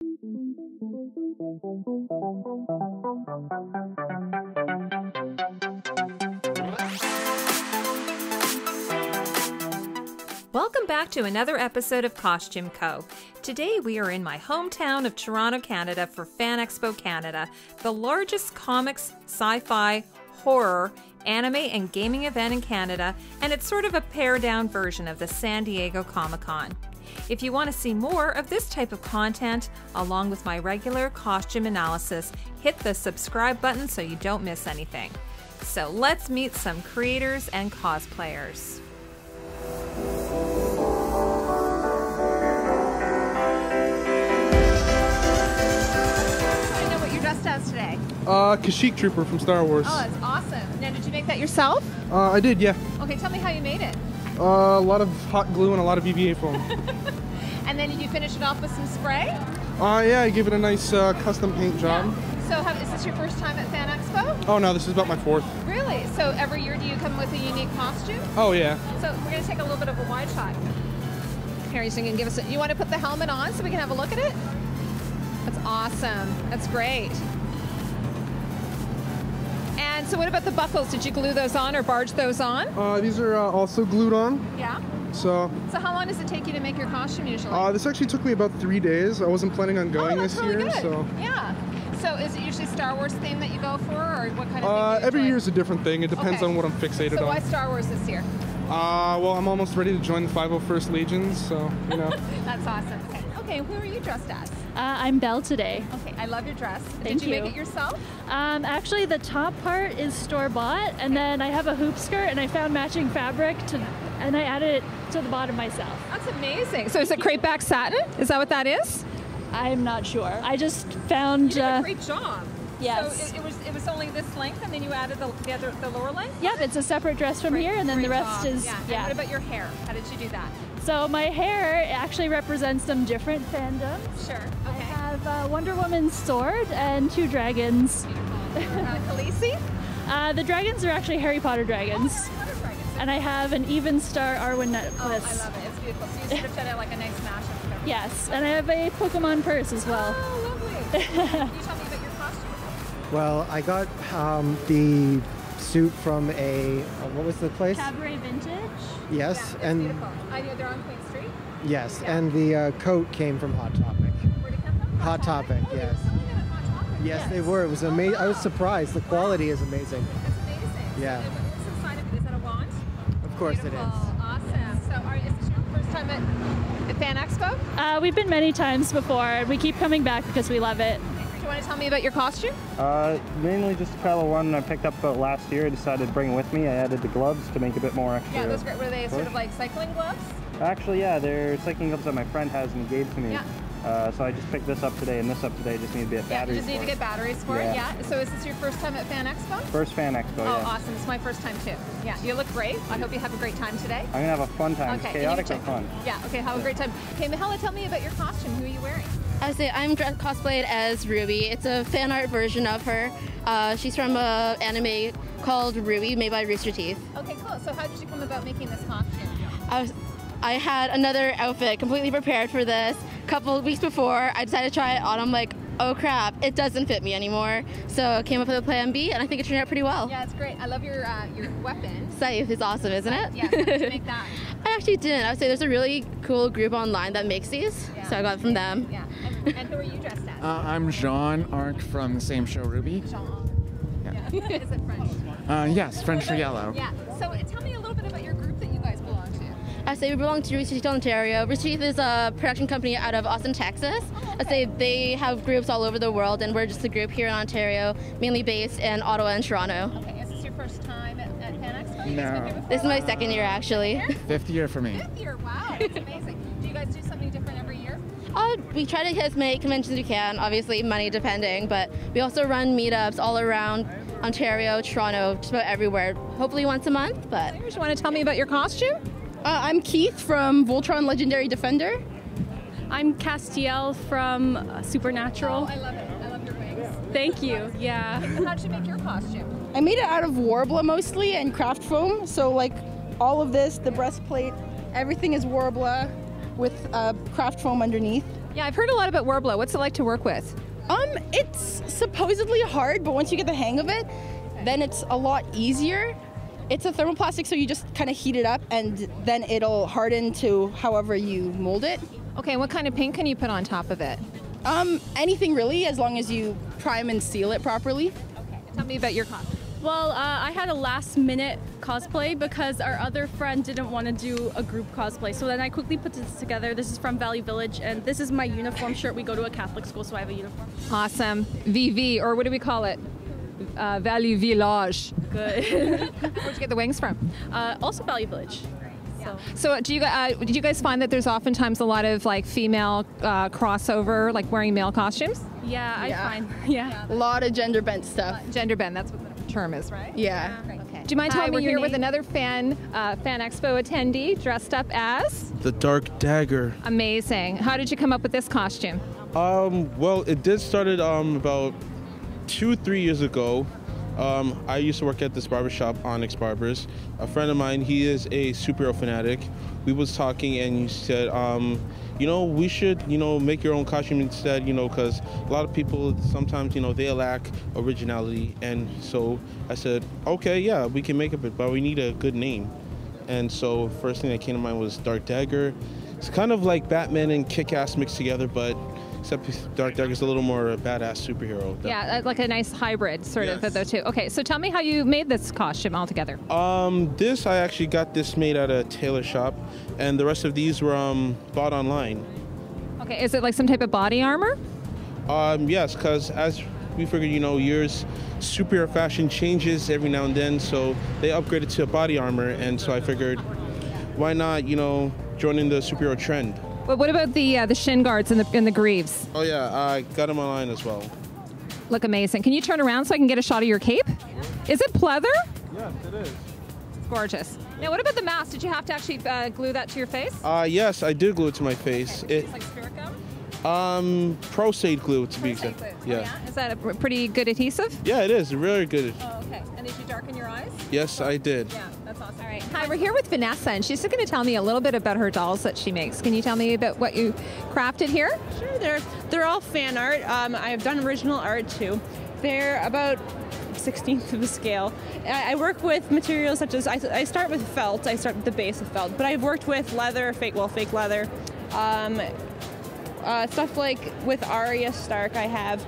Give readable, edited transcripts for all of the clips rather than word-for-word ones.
Welcome back to another episode of Costume Co. Today we are in my hometown of Toronto, Canada for Fan Expo Canada, the largest comics, sci-fi, horror, anime, and gaming event in Canada, and it's sort of a pared-down version of the San Diego Comic-Con. If you want to see more of this type of content, along with my regular costume analysis, hit the subscribe button so you don't miss anything. So let's meet some creators and cosplayers. As today? Kashyyyk Trooper from Star Wars. Oh, that's awesome. Now, did you make that yourself? I did, yeah. Okay, tell me how you made it. A lot of hot glue and a lot of EVA foam. And then did you finish it off with some spray? Yeah, I gave it a nice custom paint job. Yeah. So is this your first time at Fan Expo? Oh no, this is about my fourth. Really? So every year do you come with a unique costume? Oh yeah. So we're going to take a little bit of a wide shot. Here, you can give us you want to put the helmet on so we can have a look at it? That's awesome. That's great. And so what about the buckles? Did you glue those on or barge those on? These are also glued on. Yeah. So how long does it take you to make your costume usually? This actually took me about 3 days. I wasn't planning on going this really year. Good. So yeah. So is it usually Star Wars theme that you go for, or what kind of thing? Every year is a different thing. It depends on what I'm fixated on. So why Star Wars this year? Well, I'm almost ready to join the 501st Legion, so you know. That's awesome. Okay, who are you dressed as? I'm Belle today. Okay, I love your dress. Thank Did you make it yourself? Actually, the top part is store-bought, and then I have a hoop skirt, and I found matching fabric, and I added it to the bottom myself. That's amazing. So is it crepe back satin? Is that what that is? I'm not sure. I just found... You did a great job. Yes. So it was only this length, and then you added the lower length? Yep, it's a separate dress from here, and then the rest is... Yeah. And what about your hair? How did you do that? So my hair actually represents some different fandoms. Sure. Okay. I have Wonder Woman's sword and 2 dragons. Khaleesi? The dragons are actually Harry Potter dragons. Oh, Harry Potter dragons. And I have an even Star Arwen necklace. Oh, I love it. It's beautiful. So you sort of did it like a nice mashup of everything. Yes, and I have a Pokemon purse as well. Oh, lovely. Can you tell me about your costume? Well, I got the suit from what was the place? Cabaret Vintage. Yes, yeah, and beautiful. I know they're on Queen Street. Yes, yeah. And the coat came from Hot Topic. Where did it come from? Hot Topic, oh, yes. They were selling it at Hot Topic. Yes, they were. It was amazing. I was surprised. The quality is amazing. That's amazing. Yeah. So what's inside of it? Is that a wand? Of course beautiful. It is. Awesome. So is this your first time at Fan Expo? We've been many times before. We keep coming back because we love it. Do you want to tell me about your costume? Mainly just kind of one I picked up about last year. I decided to bring it with me. I added the gloves to make it a bit more extra. Yeah, those great. Were they sort of like cycling gloves? Actually, yeah, they're cycling gloves that my friend has and he gave to me. Yeah. So I just picked this up today and this up today. Just need to get batteries. You just need to get batteries for it. Yeah. So is this your first time at Fan Expo? First Fan Expo. Oh, yeah. awesome! It's my first time too. Yeah, you look great. I hope you have a great time today. I'm gonna have a fun time. Okay. It's chaotic but fun. Yeah. Okay. Have a great time. Okay, Mahela, tell me about your costume. Who are you wearing? I'm cosplayed as Ruby. It's a fan art version of her. She's from an anime called Ruby, made by Rooster Teeth. Okay, cool. So how did you come about making this costume? I had another outfit completely prepared for this. A couple of weeks before, I decided to try it on. I'm like, oh crap, it doesn't fit me anymore. So I came up with a plan B, and I think it turned out pretty well. Yeah, it's great. I love your weapon. Scythe is awesome, isn't it? Yeah, how did you make that? I actually didn't. I would say there's a really cool group online that makes these, so I got it from them. Yeah, and who are you dressed as? I'm Jean Arc from the same show, Ruby. Jean. Yeah. Is it French? Yes, French for yellow. Yeah. So tell me a little bit about your group that you guys belong to. I say we belong to Rooster Teeth, Ontario. Rooster Teeth is a production company out of Austin, Texas. I say they have groups all over the world, and we're just a group here in Ontario, mainly based in Ottawa and Toronto. Okay, is this your first time at Fan Expo? No. This is my second year, actually. 5th year for me. 5th year, wow, that's amazing. Do you guys do something different every year? We try to hit as many conventions as we can, obviously money depending, but we also run meetups all around Ontario, Toronto, just about everywhere, hopefully once a month. But you want to tell me about your costume? I'm Keith from Voltron Legendary Defender. I'm Castiel from Supernatural. Oh, I love it. I love your wings. Thank you. Yeah. How did you make your costume? I made it out of Worbla mostly and craft foam. So like all of this, the breastplate, everything is Worbla with craft foam underneath. Yeah, I've heard a lot about Worbla. What's it like to work with? It's supposedly hard, but once you get the hang of it, then it's a lot easier. It's a thermoplastic, so you just kind of heat it up and then it'll harden to however you mold it. Okay, and what kind of paint can you put on top of it? Anything really, as long as you prime and seal it properly. Okay, tell me about your costume. Well, I had a last-minute cosplay because our other friend didn't want to do a group cosplay. So then I quickly put this together. This is from Valley Village, and this is my uniform shirt. We go to a Catholic school, so I have a uniform. Awesome. VV, or what do we call it? Valley Village. Good. Where'd you get the wings from? Also Valley Village. So did you guys find that there's oftentimes a lot of like female crossover, like wearing male costumes? Yeah, I find. Yeah. A lot of gender bent stuff. Gender bend, that's what the term is, right? Yeah. Okay. Do you mind telling me you're here with another Fan Expo attendee dressed up as? The Dark Dagger. Amazing. How did you come up with this costume? Well, it did started about 2-3 years ago. I used to work at this barbershop, Onyx Barbers. A friend of mine, he is a superhero fanatic. We was talking and he said, you know, we should, you know, make your own costume instead, you know, because a lot of people sometimes, you know, they lack originality. And so I said, okay, yeah, we can make it, but we need a good name. And so first thing that came to mind was Dark Dagger. It's kind of like Batman and Kick-Ass mixed together, but except Dark Dagger's a little more a badass superhero. Yeah, like a nice hybrid sort of the two. Okay, so tell me how you made this costume altogether. This, I actually got this made at a tailor shop, and the rest of these were bought online. Okay, is it like some type of body armor? Yes, because as we figured, you know, yours superhero fashion changes every now and then, so they upgraded to a body armor, and so I figured, why not, you know, join in the superhero trend. But what about the shin guards and the greaves? Oh yeah, I got them online as well. Look amazing. Can you turn around so I can get a shot of your cape? Is it pleather? Yes, it is. It's gorgeous. Now, what about the mask? Did you have to actually glue that to your face? Yes, I did glue it to my face. Okay. It's like spirit gum? Pro-Sade glue to be exact. Yeah. Oh, yeah. Is that a pretty good adhesive? Yeah, it is. Really good. Oh, okay. And did you darken your eyes? Yes, I did. Yeah, that's awesome. All right. Hi, we're here with Vanessa, and she's going to tell me a little bit about her dolls that she makes. Can you tell me about what you crafted here? Sure. They're all fan art. I've done original art too. They're about 1/16 of a scale. I work with materials such as I start with felt. I start with the base of felt, but I've worked with leather, fake leather. Stuff like with Arya Stark, I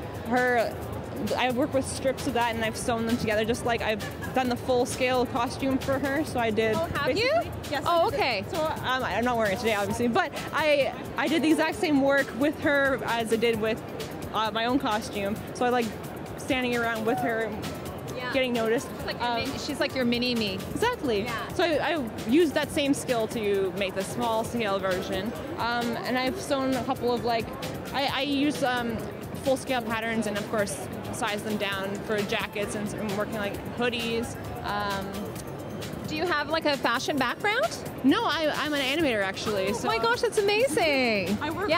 work with strips of that and I've sewn them together, just like I've done the full scale costume for her. So I did. Oh, have you? Yes. Oh, okay. So I'm not wearing it today, obviously, but I did the exact same work with her as I did with my own costume. So I like standing around with her. Getting noticed. She's like your mini-me. Exactly. Yeah. So I used that same skill to make the small scale version. And I've sewn a couple of I use full scale patterns and of course size them down for jackets and working like hoodies. Do you have like a fashion background? No, I'm an animator actually. So. Oh my gosh, that's amazing. I work.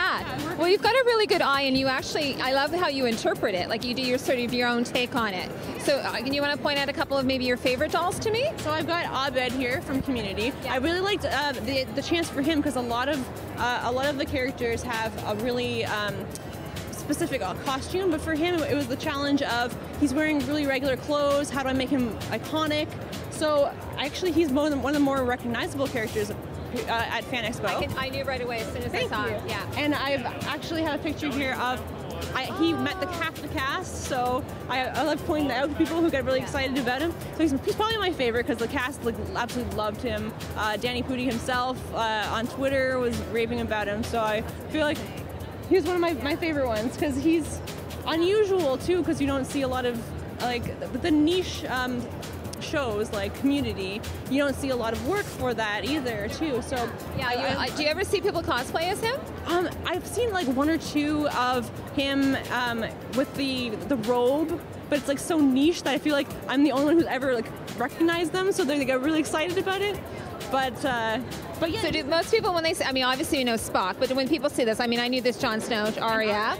Well, you've got a really good eye, and I love how you interpret it. Like you do your sort of your own take on it. So, you want to point out a couple of maybe your favorite dolls to me? So I've got Abed here from Community. Yeah. I really liked the chance for him because a lot of the characters have a really specific costume, but for him it was the challenge of he's wearing really regular clothes. How do I make him iconic? So actually, he's one of the more recognizable characters at Fan Expo. I knew right away as soon as I saw him. Yeah. And I've actually had a picture here of he met half the cast, so I love pointing that out to people who get really excited about him. So he's probably my favorite because the cast absolutely loved him. Danny Pudi himself on Twitter was raving about him, so I feel like he's one of my favorite ones because he's unusual too, because you don't see a lot of the niche shows like Community. You don't see a lot of work for that either too. So yeah, do you ever see people cosplay as him? I've seen like one or two of him with the robe, but it's like so niche that I feel like I'm the only one who's ever recognized them. So they get really excited about it. But yeah. So do most people, when they say, obviously you know Spock, but when people see this, I knew this Jon Snow, Arya,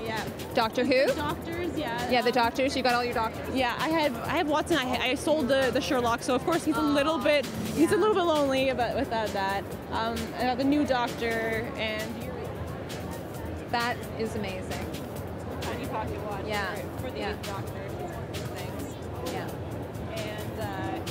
Doctor Who? The Doctors, yeah. Yeah, the Doctors, you got all your Doctors? Yeah, I have Watson, I sold the Sherlock, so of course he's a little bit lonely without that. I got the new Doctor, and That is amazing. Tiny pocket watch. Yeah. For the doctor. It's one of those things. Yeah. And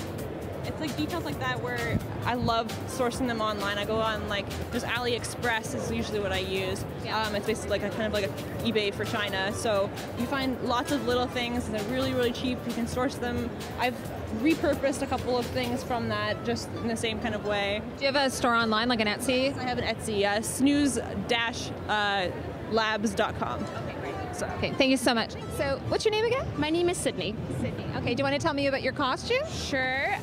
it's like details like that where I love sourcing them online. I go on like just AliExpress is usually what I use. Yeah. It's basically like a kind of like a eBay for China. So you find lots of little things and they're really, really cheap. You can source them. I've repurposed a couple of things from that just in the same kind of way. Do you have a store online, like an Etsy? I have an Etsy, snooze-labs.com. Okay, great. So, okay, thank you so much. So, what's your name again? My name is Sydney. Sydney. Okay, do you want to tell me about your costume? Sure.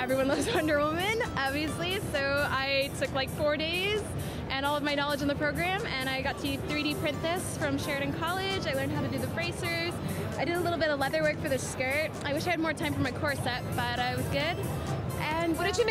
Everyone loves Wonder Woman, obviously, so I took like 4 days and all of my knowledge in the program, and I got to 3D print this from Sheridan College. I learned how to do the bracers. I did a little bit of leather work for the skirt. I wish I had more time for my corset, but I was good. And what did you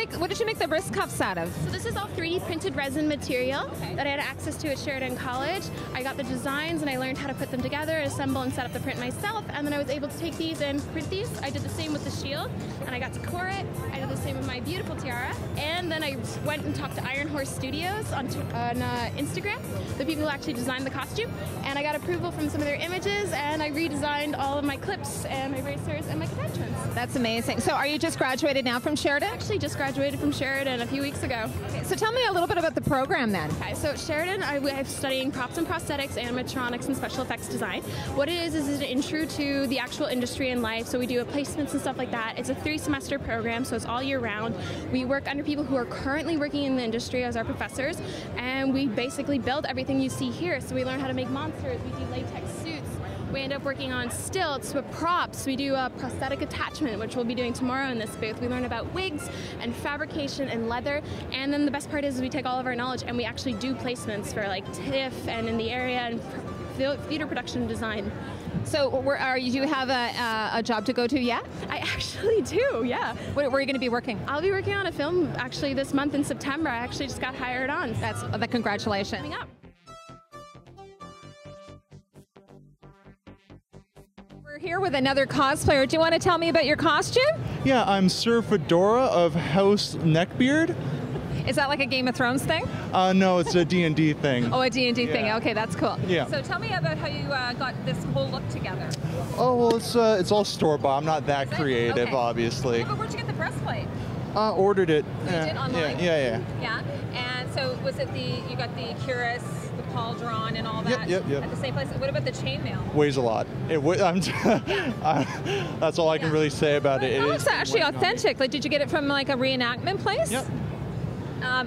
make the wrist cuffs out of? So this is all 3D printed resin material that I had access to at Sheridan College. I got the designs and I learned how to put them together, assemble and set up the print myself, and then I was able to take these and print these. I did the same with the shield, and I got to core it. I did the same with my beautiful tiara, and then I went and talked to Iron Horse Studios on Instagram, the people who actually designed the costume, and I got approval from some of their images, and I redesigned all of my clips and my bracers and my attachments. That's amazing. So are you just graduated now from Sheridan? Actually just graduated from Sheridan a few weeks ago. Okay, so tell me a little bit about the program then. Okay, so at Sheridan, I'm studying props and prosthetics, animatronics, and special effects design. What it is an intro to the actual industry and life, so we do placements and stuff like that. It's a 3-semester program, so it's all year round. We work under people who are currently working in the industry as our professors, and we basically build everything you see here. So we learn how to make monsters, we do latex suits, we end up working on stilts with props. We do a prosthetic attachment, which we'll be doing tomorrow in this booth. We learn about wigs and fabrication and leather. And then the best part is we take all of our knowledge and we actually do placements for like TIFF and in the area and theater production design. So do you have a job to go to yet? I actually do, yeah. Where are you going to be working? I'll be working on a film actually this month in September. I actually just got hired on. Congratulations. Coming up. We're here with another cosplayer. Do you want to tell me about your costume? Yeah, I'm Sir Fedora of House Neckbeard. Is that like a Game of Thrones thing? No, it's a D&D thing. Oh, a D&D thing. Okay, that's cool. Yeah. So tell me about how you got this whole look together. Oh, well, it's all store-bought. I'm not that creative, okay. Obviously. Oh, but where'd you get the breastplate? Ordered it. You did online? Yeah. Yeah, and so was it you got the Cuirass, the pauldron, and all that Yep. at the same place? What about the chainmail? Weighs a lot. That's all I can really say about it. It looks actually authentic. Like, did you get it from like a reenactment place? Yep.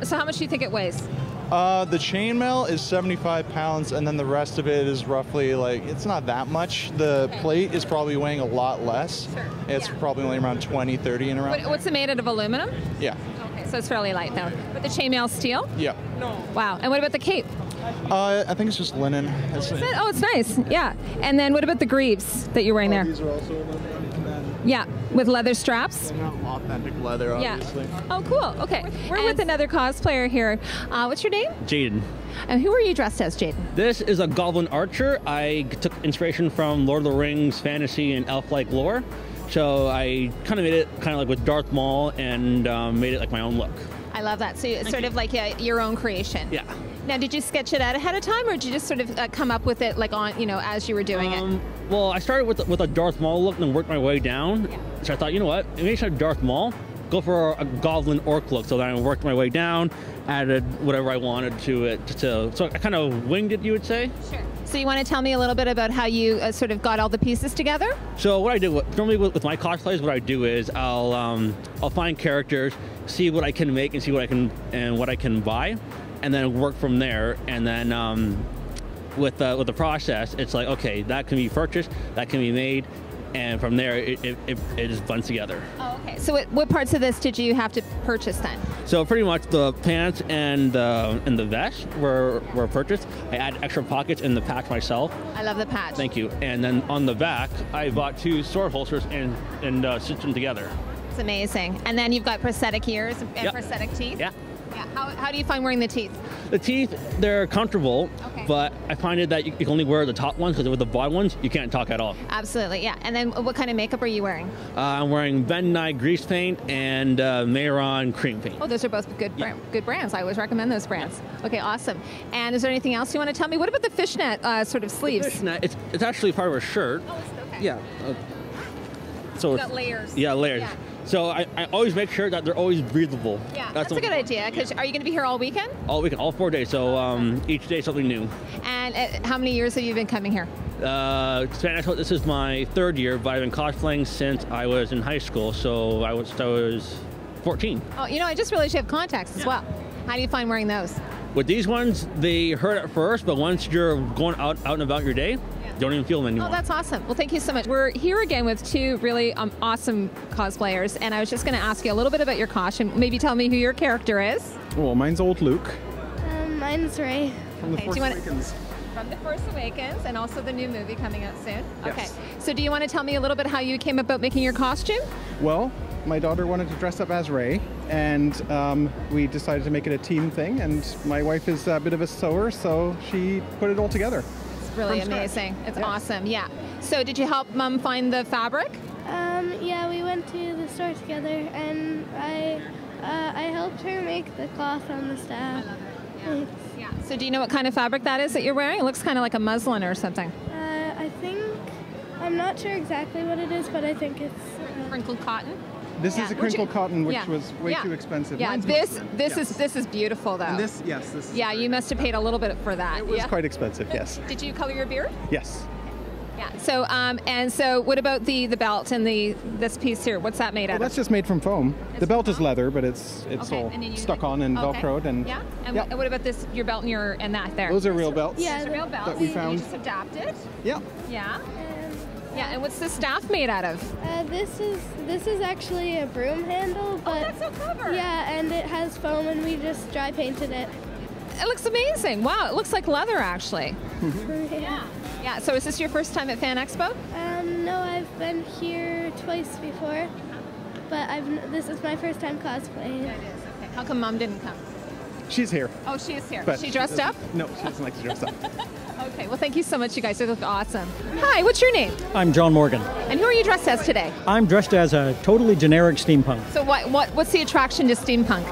So how much do you think it weighs? The chainmail is 75 pounds, and then the rest of it is roughly it's not that much. The plate is probably weighing a lot less. Sure. It's probably only around 20, 30 and around. What's it made out of aluminum? Yeah. Okay, so it's fairly light though. But the chainmail steel? Yeah. Wow. And what about the cape? I think it's just linen. Oh, it's nice. Yeah. And then what about the greaves that you're wearing there? These are also aluminum. Yeah, with leather straps. They're not authentic leather, obviously. Yeah. Oh, cool. Okay. We're with another cosplayer here. What's your name? Jaden. And who are you dressed as, Jaden? This is a goblin archer. I took inspiration from Lord of the Rings fantasy and elf-like lore. So I kind of made it kind of like with Darth Maul and made it like my own look. I love that. So it's sort of like your own creation. Yeah. Now, did you sketch it out ahead of time, or did you just sort of come up with it like as you were doing it? Well, I started with a Darth Maul look and then worked my way down. Yeah. So I thought, you know what, maybe instead of Darth Maul, go for a goblin orc look. So then I worked my way down, added whatever I wanted to it. So I kind of winged it, you would say. Sure. So you want to tell me a little bit about how you sort of got all the pieces together? So what I do, normally with my cosplays, what I do is I'll find characters, see what I can make and see what I can buy, and then work from there. And then with the process, it's like, okay, that can be purchased, that can be made, and from there it just blends together. Oh, okay. So what parts of this did you have to purchase then? So pretty much the pants and the vest were purchased. I added extra pockets in the patch myself. I love the patch. Thank you. And then on the back, I bought 2 sword holsters and stitched them together. It's amazing. And then you've got prosthetic ears and prosthetic teeth. Yeah. Yeah. How do you find wearing the teeth? The teeth, they're comfortable, but I find it that you can only wear the top ones because with the bottom ones, you can't talk at all. Absolutely, yeah. And then what kind of makeup are you wearing? I'm wearing Van Dyke grease paint and Mayron cream paint. Oh, those are both good brands. I always recommend those brands. Okay, awesome. And is there anything else you want to tell me? What about the fishnet sort of sleeves? The fishnet, it's actually part of a shirt. Oh, is it? Okay. Yeah. So you got layers. Yeah, layers. Yeah. So I always make sure that they're always breathable. Yeah, that's a good idea. Because are you going to be here all weekend? All weekend, all 4 days. So each day something new. And how many years have you been coming here? Fan Expo, this is my 3rd year, but I've been cosplaying since I was in high school. So I was 14. Oh, you know, I just realized you have contacts as well. How do you find wearing those? With these ones, they hurt at first, but once you're going out and about your day, you don't even feel them anymore. Oh, that's awesome. Well, thank you so much. We're here again with 2 really awesome cosplayers, and I was just going to ask you a little bit about your costume. Maybe tell me who your character is. Well, mine's Old Luke. Mine's Ray. From The Force Awakens. From The Force Awakens, and also the new movie coming out soon. Yes. Okay. So do you want to tell me a little bit how you came about making your costume? Well, my daughter wanted to dress up as Rey, and we decided to make it a team thing, and my wife is a bit of a sewer, so she put it all together. It's really amazing. It's awesome, yeah. So did you help Mom find the fabric? Yeah, we went to the store together, and I helped her make the cloth on the staff. Yeah. So do you know what kind of fabric that is that you're wearing? It looks kind of like a muslin or something. I think, I'm not sure exactly what it is, but I think it's... crinkled cotton? This is a crinkled cotton, which was way too expensive. Yeah, Mine's this is beautiful though. And this is yeah, you must have paid a little bit for that. It was quite expensive, yes. Did you color your beard? Yes. Yeah. So and so what about the belt and this piece here? What's that made out of? That's just made from foam. The belt is leather, but it's all stuck on and velcroed. And yeah. And what about this? Your belt and that there? Those are real belts. Yeah, those are real belts that we found. You just adapted. Yeah. Yeah. Yeah, and what's the staff made out of? This is actually a broom handle, but that's so clever. Yeah, and it has foam, and we just dry painted it. It looks amazing. Wow, it looks like leather actually. Yeah. Yeah. So is this your first time at Fan Expo? No, I've been here twice before, but this is my first time cosplaying. It is. Okay. How come Mom didn't come? She's here. Oh, she is here. But she dressed up? No, she doesn't like to dress up. Okay, well, thank you so much, you guys. You look awesome. Hi, what's your name? I'm John Morgan. And who are you dressed as today? I'm dressed as a totally generic steampunk. So what's the attraction to steampunk?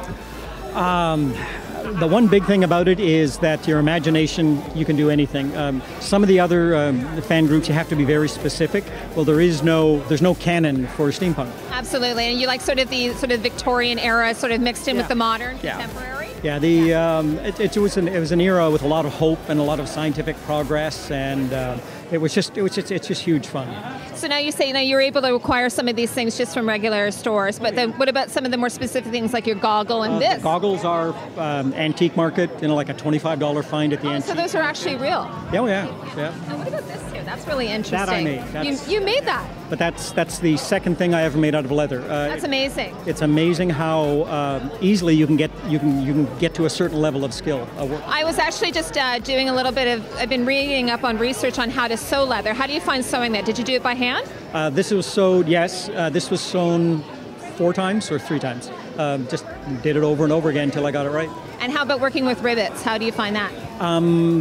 The one big thing about it is that your imagination, you can do anything. Some of the other fan groups, you have to be very specific. Well, there's no canon for steampunk. Absolutely, and you like sort of the Victorian era, sort of mixed in with the modern, contemporary. Yeah, it was an era with a lot of hope and a lot of scientific progress, and it's just huge fun. So now you say you're able to acquire some of these things just from regular stores, but then what about some of the more specific things like your goggle and this? The goggles are antique market, like a $25 find at the antique. So those are actually real. Yeah. And what about this here? That's really interesting. That I made. You made that. But that's the second thing I ever made out of leather. That's amazing. It's amazing how easily you can get to a certain level of skill. I was actually just doing a little bit of. I've been reading up on research on how to sew leather. How do you find sewing that? Did you do it by hand? This was sewed. Yes, this was sewn 4 times or 3 times. Just did it over and over again until I got it right. And how about working with rivets? How do you find that?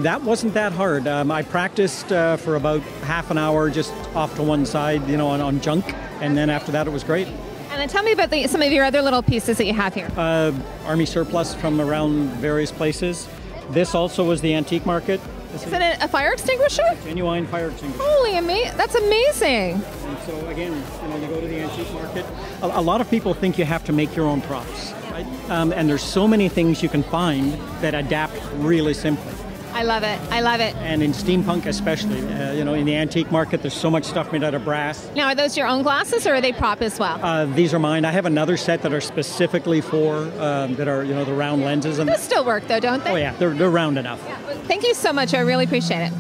That wasn't that hard. I practiced for about half an hour just off to one side, on junk, and then after that it was great. And then tell me about some of your other little pieces that you have here. Army surplus from around various places. This also was the antique market. Is it a fire extinguisher? Genuine fire extinguisher. Holy that's amazing. And so again, you go to the antique market. A lot of people think you have to make your own props, right? And there's so many things you can find that adapt really simply. I love it. I love it. And in steampunk especially, in the antique market, there's so much stuff made out of brass. Now, are those your own glasses or are they prop as well? These are mine. I have another set that are specifically for, that are, the round lenses. And those still work though, don't they? Oh yeah, they're round enough. Yeah. Well, thank you so much. I really appreciate it.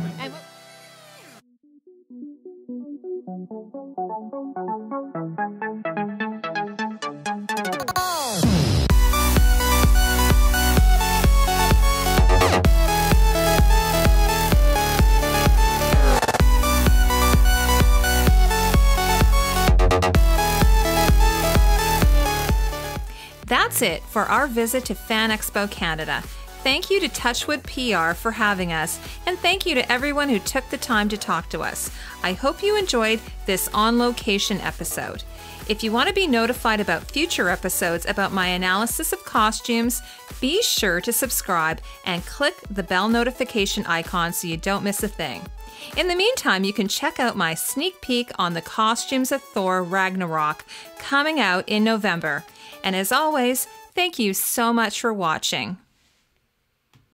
That's it for our visit to Fan Expo Canada. Thank you to Touchwood PR for having us, and thank you to everyone who took the time to talk to us. I hope you enjoyed this on-location episode. If you want to be notified about future episodes about my analysis of costumes, be sure to subscribe and click the bell notification icon so you don't miss a thing. In the meantime, you can check out my sneak peek on the costumes of Thor Ragnarok coming out in November. And as always, thank you so much for watching.